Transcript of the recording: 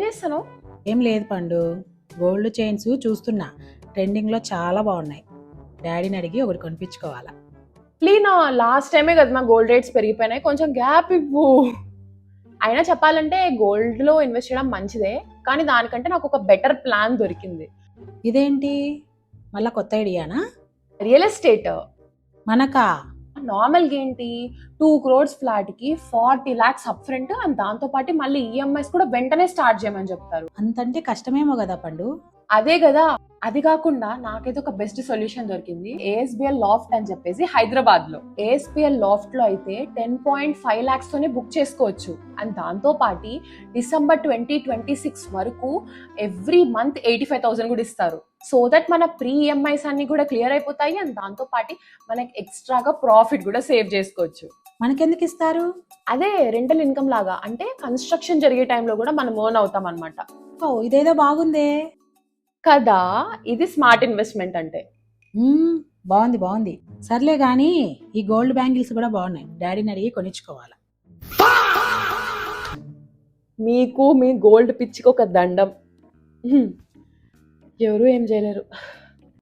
చేస్తాను? ఏం లేదు పండు, గోల్డ్ చైన్స్ చూస్తున్నా, ట్రెండింగ్లో చాలా బాగున్నాయి. డాడీని అడిగి ఒకటి కొనిపించుకోవాలా. లీనా, లాస్ట్ టైమే కదా మా గోల్డ్ రేట్స్ పెరిగిపోయినాయి, కొంచెం గ్యాప్ ఇవ్వు. అయినా చెప్పాలంటే గోల్డ్లో ఇన్వెస్ట్ చేయడం మంచిదే, కానీ దానికంటే నాకు ఒక బెటర్ ప్లాన్ దొరికింది. ఇదేంటి, మళ్ళా కొత్త ఐడియానా? Real estate. మనకా? నార్మల్గా ఏంటి, 2 crores ఫ్లాట్కి 40 lakhs అప్ ఫ్రంట్ అండ్ దాంతోపాటు మళ్ళీ ఈఎంఐస్ కూడా వెంటనే స్టార్ట్ చేయమని చెప్తారు. అంతంటే కష్టమేమో కదా పండు. అదే కదా, అది కాకుండా నాకైతే ఒక బెస్ట్ సొల్యూషన్ దొరికింది. ఏఎస్బిఎల్ లాఫ్ట్ అని చెప్పేసి హైదరాబాద్ లో. ఏఎస్బిఎల్ లాఫ్ట్ లో అయితే 10.5 lakhs తోనే బుక్ చేసుకోవచ్చు. అండ్ దాంతో పాటు డిసెంబర్ 2026 వరకు ఎవ్రీ మంత్ 85,000 కూడా ఇస్తారు. సో దట్ మన ప్రీ ఈఎంఐస్ అన్ని కూడా క్లియర్ అయిపోతాయి. అండ్ దాంతో పాటు మనకి ఎక్స్ట్రాగా ప్రాఫిట్ కూడా సేవ్ చేసుకోవచ్చు. మనకెందుకు ఇస్తారు? అదే రెంటల్ ఇన్కమ్ లాగా, అంటే కన్స్ట్రక్షన్ జరిగే టైంలో కూడా మనం ఓన్ అవుతాం అనమాట. ఓ, ఇదేదో బాగుందే కదా, ఇది స్మార్ట్ ఇన్వెస్ట్మెంట్ అంటే. బాగుంది బాగుంది. సర్లే గాని ఈ గోల్డ్ బ్యాంగిల్స్ కూడా బాగున్నాయి, డాడీని అడిగి కొనిచ్చుకోవాలా. మీకు మీ గోల్డ్ పిచ్చికి ఒక దండం. ఎవరు ఏం చేయలేరు.